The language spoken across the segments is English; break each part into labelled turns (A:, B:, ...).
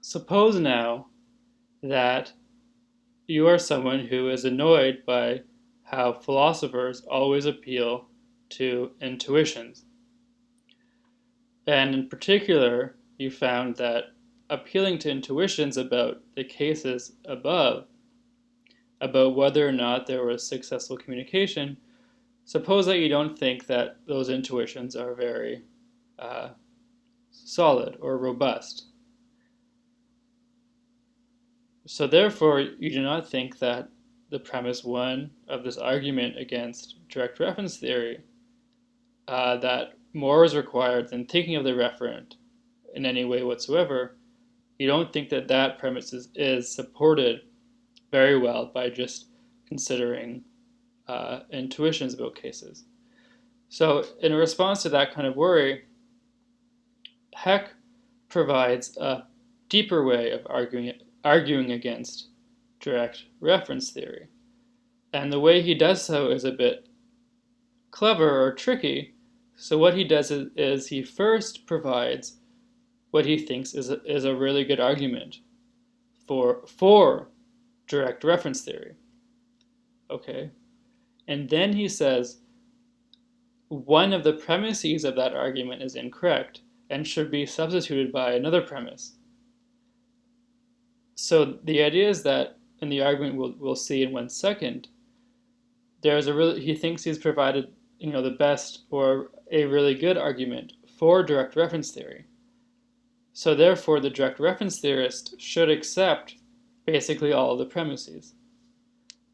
A: suppose now that you are someone who is annoyed by how philosophers always appeal to intuitions. And in particular, you found that appealing to intuitions about the cases above, about whether or not there was successful communication, suppose that you don't think that those intuitions are very uh, solid or robust. So therefore, you do not think that the premise one of this argument against direct reference theory, that more is required than thinking of the referent in any way whatsoever, you don't think that that premise is supported very well by just considering intuitions about cases. So in response to that kind of worry, Heck provides a deeper way of arguing against direct reference theory. And the way he does so is a bit clever or tricky. So what he does is he first provides what he thinks is a really good argument for direct reference theory. Okay? And then he says one of the premises of that argument is incorrect and should be substituted by another premise. So the idea is that in the argument we'll see in 1 second, he thinks he's provided the best or a really good argument for direct reference theory. So therefore, the direct reference theorist should accept basically all of the premises.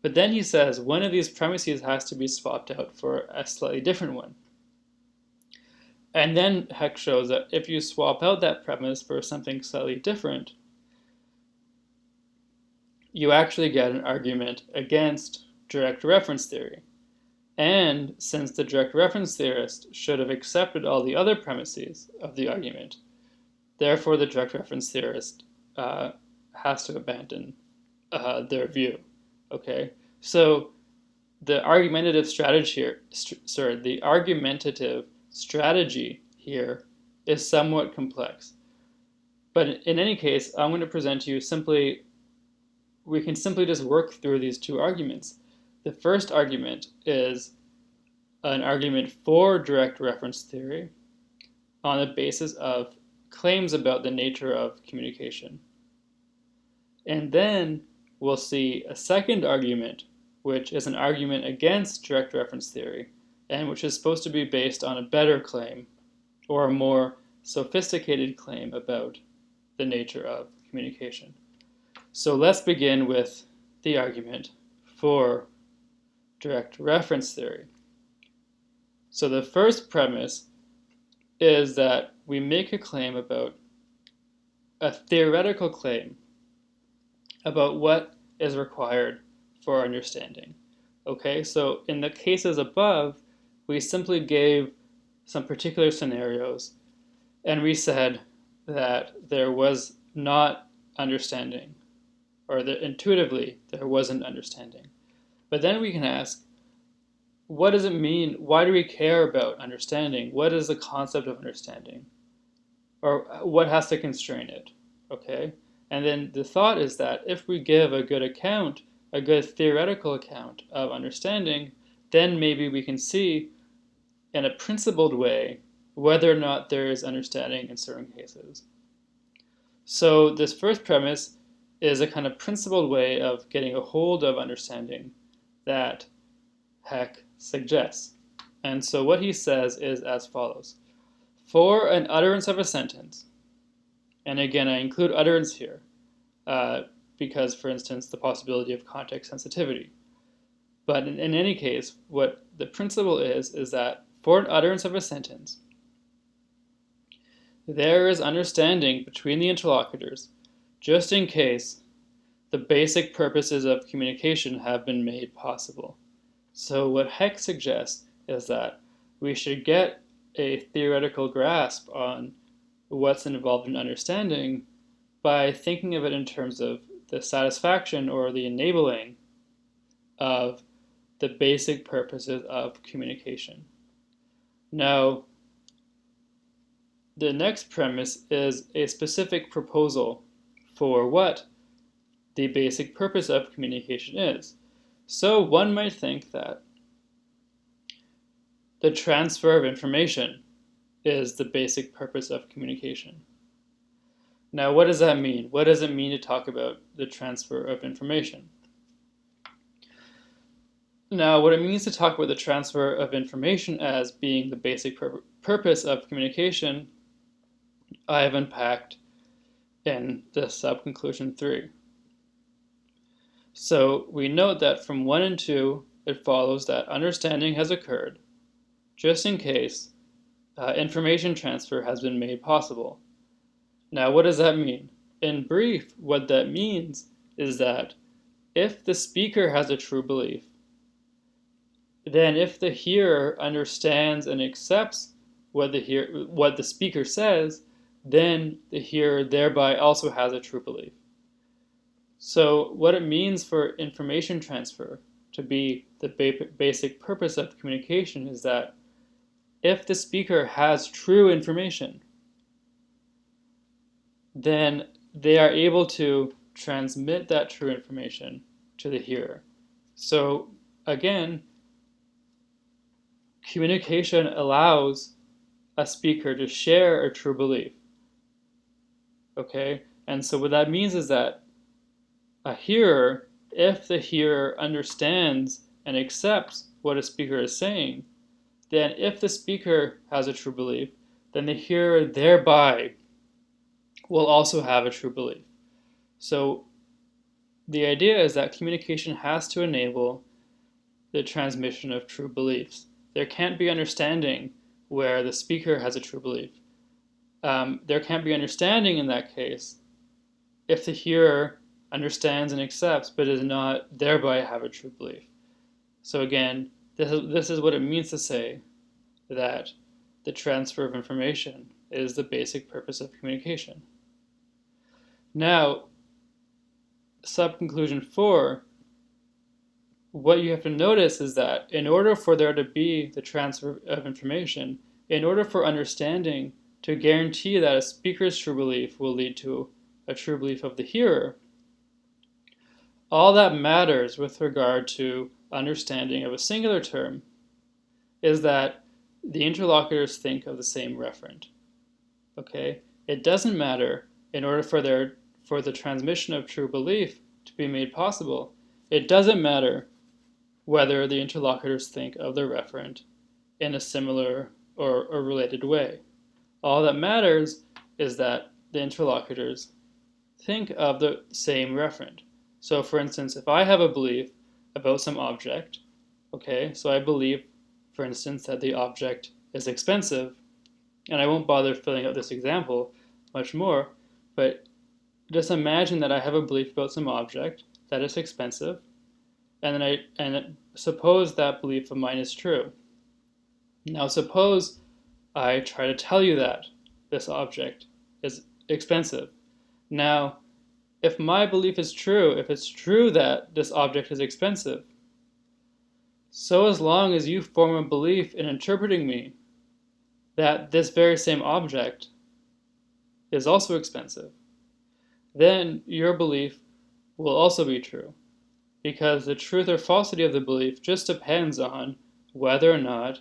A: But then he says one of these premises has to be swapped out for a slightly different one. And then Heck shows that if you swap out that premise for something slightly different, you actually get an argument against direct reference theory. And since the direct reference theorist should have accepted all the other premises of the argument, therefore the direct reference theorist has to abandon their view. Okay, so the argumentative strategy here is somewhat complex. But in any case, I'm going to present to you we can simply just work through these two arguments. The first argument is an argument for direct reference theory on the basis of claims about the nature of communication. And then we'll see a second argument, which is an argument against direct reference theory, and which is supposed to be based on a better claim or a more sophisticated claim about the nature of communication. So let's begin with the argument for direct reference theory. So the first premise is that we make a claim about a theoretical claim about what is required for understanding. Okay, so in the cases above, we simply gave some particular scenarios and we said that there was not understanding, or that intuitively there wasn't understanding. But then we can ask, what does it mean? Why do we care about understanding? What is the concept of understanding? Or what has to constrain it? Okay? And then the thought is that if we give a good theoretical account of understanding, then maybe we can see in a principled way whether or not there is understanding in certain cases. So this first premise is a kind of principled way of getting a hold of understanding that Heck suggests. And so what he says is as follows. For an utterance of a sentence, and again I include utterance here because, for instance, the possibility of context sensitivity. But in any case, what the principle is that for an utterance of a sentence, there is understanding between the interlocutors just in case the basic purposes of communication have been made possible. So what Heck suggests is that we should get a theoretical grasp on what's involved in understanding by thinking of it in terms of the satisfaction or the enabling of the basic purposes of communication. Now, the next premise is a specific proposal for what the basic purpose of communication is. So one might think that the transfer of information is the basic purpose of communication. Now, what does that mean? What does it mean to talk about the transfer of information? Now, what it means to talk about the transfer of information as being the basic purpose of communication, I have unpacked in the subconclusion 3. So we note that from 1 and 2, it follows that understanding has occurred, just in case information transfer has been made possible. Now, what does that mean? In brief, what that means is that if the speaker has a true belief, then if the hearer understands and accepts what the speaker says, then the hearer thereby also has a true belief. So what it means for information transfer to be the basic purpose of communication is that if the speaker has true information, then they are able to transmit that true information to the hearer. So again, communication allows a speaker to share a true belief. Okay? And so what that means is that a hearer, if the hearer understands and accepts what a speaker is saying, then if the speaker has a true belief, then the hearer thereby will also have a true belief. So the idea is that communication has to enable the transmission of true beliefs. There can't be understanding where the speaker has a true belief. There can't be understanding in that case if the hearer understands and accepts but does not thereby have a true belief. So again, this is what it means to say that the transfer of information is the basic purpose of communication. Now, subconclusion 4, what you have to notice is that in order for there to be the transfer of information, in order for understanding to guarantee that a speaker's true belief will lead to a true belief of the hearer, all that matters with regard to understanding of a singular term is that the interlocutors think of the same referent. Okay? It doesn't matter in order for the transmission of true belief to be made possible, it doesn't matter whether the interlocutors think of the referent in a similar or related way. All that matters is that the interlocutors think of the same referent. So for instance, if I have a belief about some object, okay, so I believe, for instance, that the object is expensive, and I won't bother filling out this example much more, but just imagine that I have a belief about some object that is expensive, and suppose that belief of mine is true. Now suppose I try to tell you that this object is expensive. Now, if my belief is true, if it's true that this object is expensive, so as long as you form a belief in interpreting me that this very same object is also expensive, then your belief will also be true, because the truth or falsity of the belief just depends on whether or not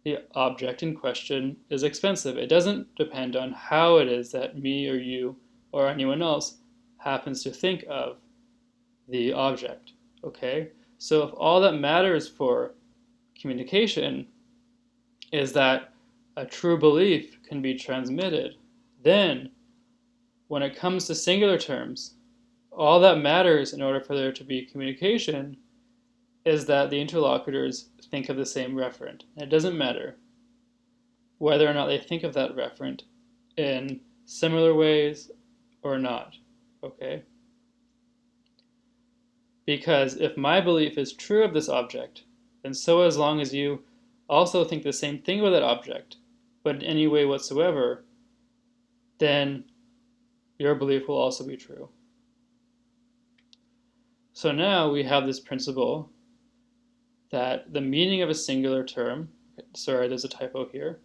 A: the object in question is expensive. It doesn't depend on how it is that me or you or anyone else happens to think of the object. Okay? So if all that matters for communication is that a true belief can be transmitted, then when it comes to singular terms, all that matters in order for there to be communication is that the interlocutors think of the same referent. And it doesn't matter whether or not they think of that referent in similar ways or not, okay? Because if my belief is true of this object, then so as long as you also think the same thing about that object, but in any way whatsoever, then your belief will also be true. So now we have this principle that the meaning of a singular term, there's a typo here.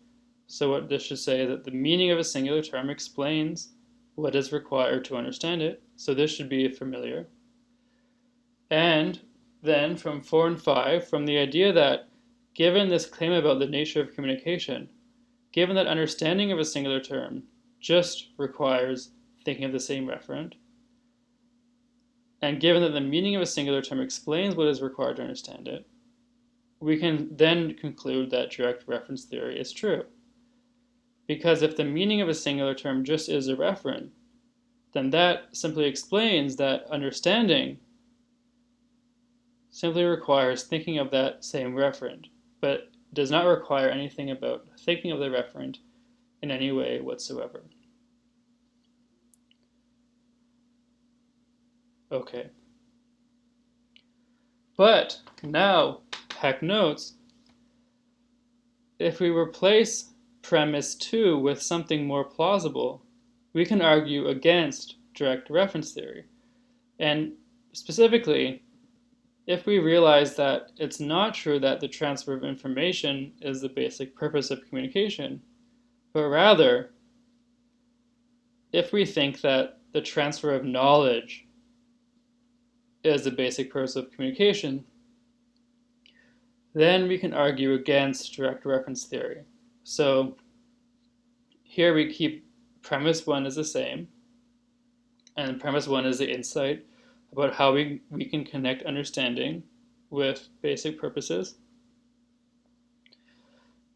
A: So what this should say is that the meaning of a singular term explains what is required to understand it. So this should be familiar. And then from 4 and 5, from the idea that given this claim about the nature of communication, given that understanding of a singular term just requires thinking of the same referent, and given that the meaning of a singular term explains what is required to understand it, we can then conclude that direct reference theory is true. Because if the meaning of a singular term just is a referent, then that simply explains that understanding simply requires thinking of that same referent, but does not require anything about thinking of the referent in any way whatsoever. Okay. But now, Peck notes, if we replace premise 2 with something more plausible, we can argue against direct reference theory. And specifically, if we realize that it's not true that the transfer of information is the basic purpose of communication, but rather, if we think that the transfer of knowledge is the basic purpose of communication, then we can argue against direct reference theory. So here we keep premise 1 is the same, and premise 1 is the insight about how we can connect understanding with basic purposes.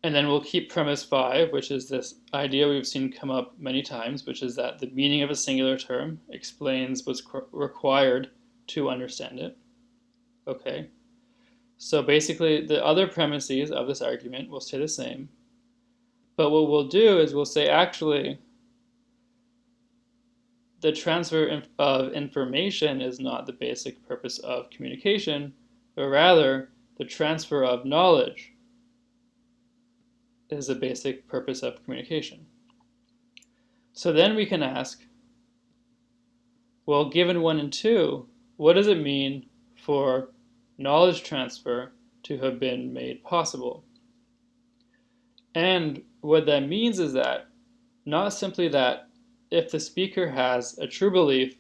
A: And then we'll keep premise 5, which is this idea we've seen come up many times, which is that the meaning of a singular term explains what's required to understand it. Okay. So basically, the other premises of this argument will stay the same. But what we'll do is we'll say, actually, the transfer of information is not the basic purpose of communication, but rather the transfer of knowledge is the basic purpose of communication. So then we can ask, well, given 1 and 2, what does it mean for knowledge transfer to have been made possible? And what that means is that not simply that if the speaker has a true belief,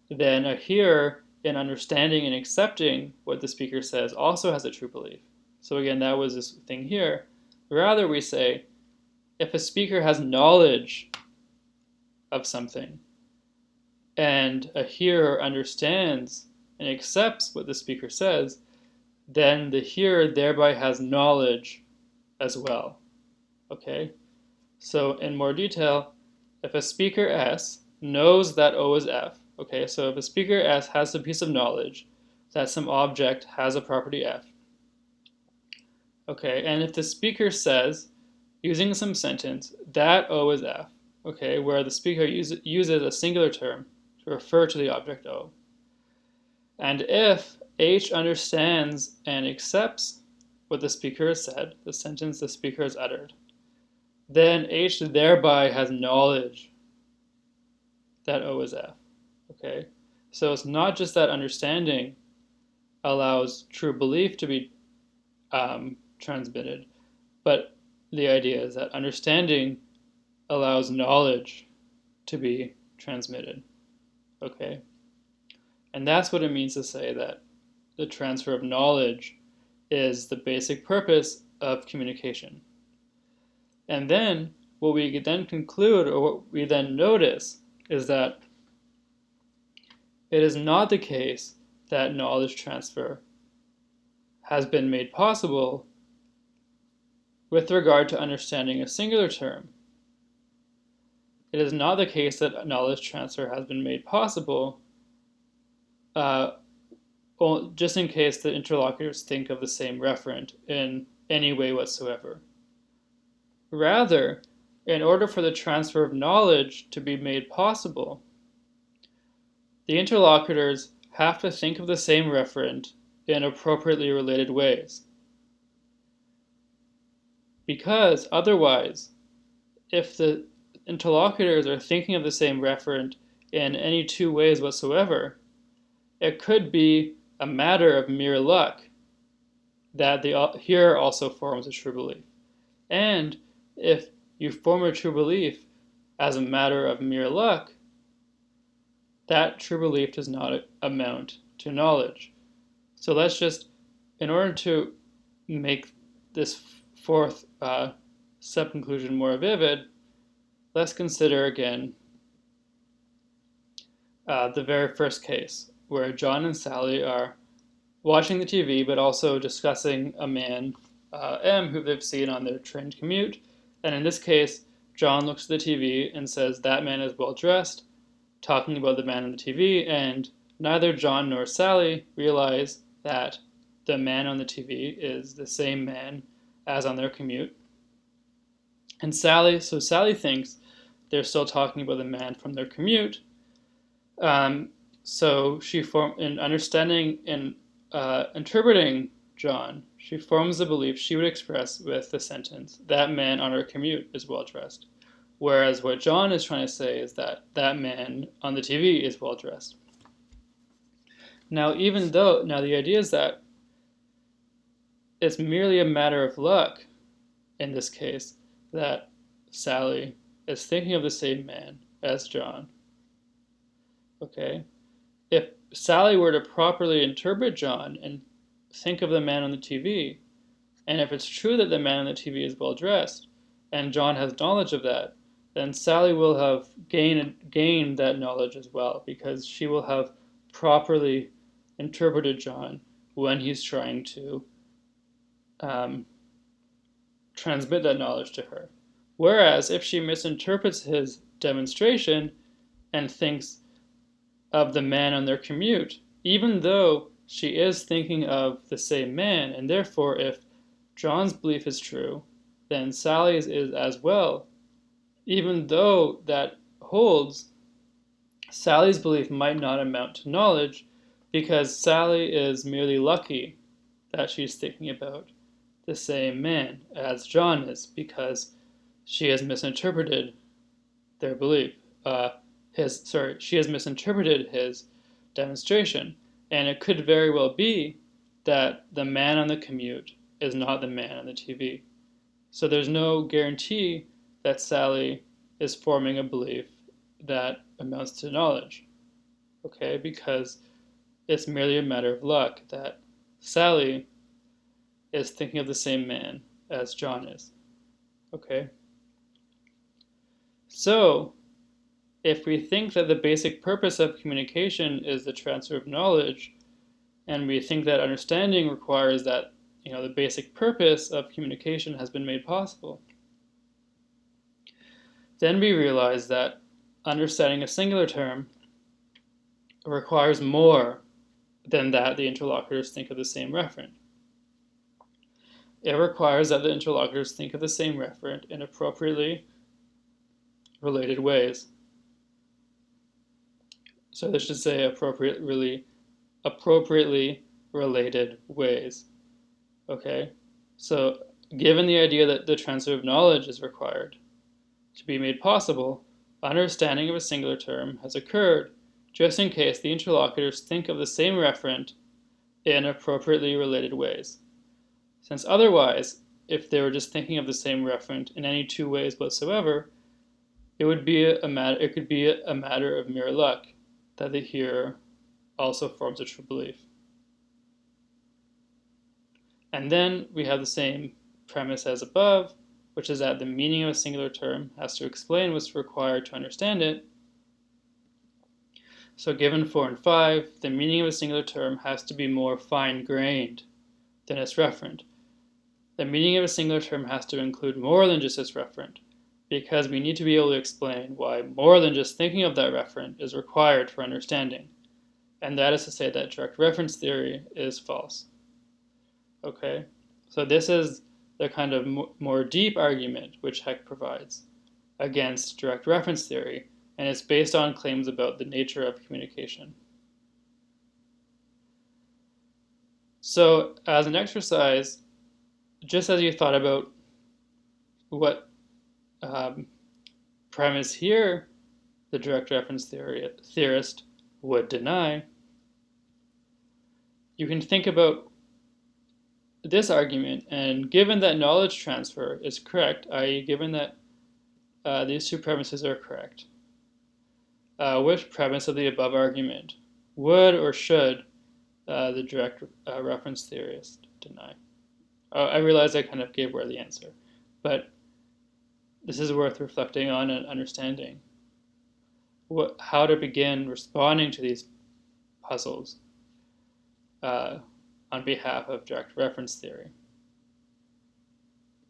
A: then a hearer in understanding and accepting what the speaker says also has a true belief. So again, that was this thing here. Rather, we say, if a speaker has knowledge of something, and a hearer understands and accepts what the speaker says, then the hearer thereby has knowledge as well. Okay? So in more detail, if a speaker S knows that O is F, okay, so if a speaker S has a piece of knowledge that some object has a property F, okay, and if the speaker says, using some sentence, that O is F, okay, where the speaker uses a singular term to refer to the object O, and if H understands and accepts what the speaker has said, the sentence the speaker has uttered, then H thereby has knowledge that O is F, okay? So it's not just that understanding allows true belief to be transmitted, but the idea is that understanding allows knowledge to be transmitted, okay? And that's what it means to say that the transfer of knowledge is the basic purpose of communication. And then what we then conclude, or what we then notice, is that it is not the case that knowledge transfer has been made possible with regard to understanding a singular term. It is not the case that knowledge transfer has been made possible just in case the interlocutors think of the same referent in any way whatsoever. Rather, in order for the transfer of knowledge to be made possible, the interlocutors have to think of the same referent in appropriately related ways. Because otherwise, if the interlocutors are thinking of the same referent in any two ways whatsoever, it could be a matter of mere luck that the hearer also forms a true belief. And if you form a true belief as a matter of mere luck, that true belief does not amount to knowledge. So let's just, in order to make this fourth sub-conclusion more vivid, let's consider again the very first case, where John and Sally are watching the TV, but also discussing a man, M, who they've seen on their train commute. And in this case, John looks at the TV and says, "That man is well dressed," talking about the man on the TV, and neither John nor Sally realize that the man on the TV is the same man as on their commute. And Sally thinks they're still talking about the man from their commute. So in understanding and interpreting John, she forms the belief she would express with the sentence, "That man on our commute is well dressed." Whereas what John is trying to say is that that man on the TV is well dressed. Now, the idea is that it's merely a matter of luck, in this case, that Sally is thinking of the same man as John. Okay? If Sally were to properly interpret John and think of the man on the TV, and if it's true that the man on the TV is well dressed, and John has knowledge of that, then Sally will have gained that knowledge as well, because she will have properly interpreted John when he's trying to transmit that knowledge to her. Whereas if she misinterprets his demonstration and thinks of the man on their commute, even though she is thinking of the same man, and therefore if John's belief is true, then Sally's is as well. Even though that holds, Sally's belief might not amount to knowledge, because Sally is merely lucky that she's thinking about the same man as John is, because she has misinterpreted their belief. She has misinterpreted his demonstration, and it could very well be that the man on the commute is not the man on the TV. So there's no guarantee that Sally is forming a belief that amounts to knowledge, okay? Because it's merely a matter of luck that Sally is thinking of the same man as John is, okay? So, if we think that the basic purpose of communication is the transfer of knowledge, and we think that understanding requires that, the basic purpose of communication has been made possible, then we realize that understanding a singular term requires more than that the interlocutors think of the same referent. It requires that the interlocutors think of the same referent in appropriately related ways. So this should say appropriately related ways. Okay? So given the idea that the transfer of knowledge is required to be made possible, understanding of a singular term has occurred just in case the interlocutors think of the same referent in appropriately related ways. Since otherwise, if they were just thinking of the same referent in any two ways whatsoever, it could be a matter of mere luck that the hearer also forms a true belief. And then we have the same premise as above, which is that the meaning of a singular term has to explain what's required to understand it. So given 4 and 5, the meaning of a singular term has to be more fine-grained than its referent. The meaning of a singular term has to include more than just its referent, because we need to be able to explain why more than just thinking of that referent is required for understanding. And that is to say that direct reference theory is false. Okay? So this is the kind of more deep argument which Heck provides against direct reference theory, and it's based on claims about the nature of communication. So as an exercise, just as you thought about what premise here the direct reference theorist would deny, you can think about this argument, and given that knowledge transfer is correct, i.e. given that these two premises are correct, Which premise of the above argument would or should the direct reference theorist deny? I realize I kind of gave away the answer, but this is worth reflecting on and understanding how to begin responding to these puzzles on behalf of direct reference theory.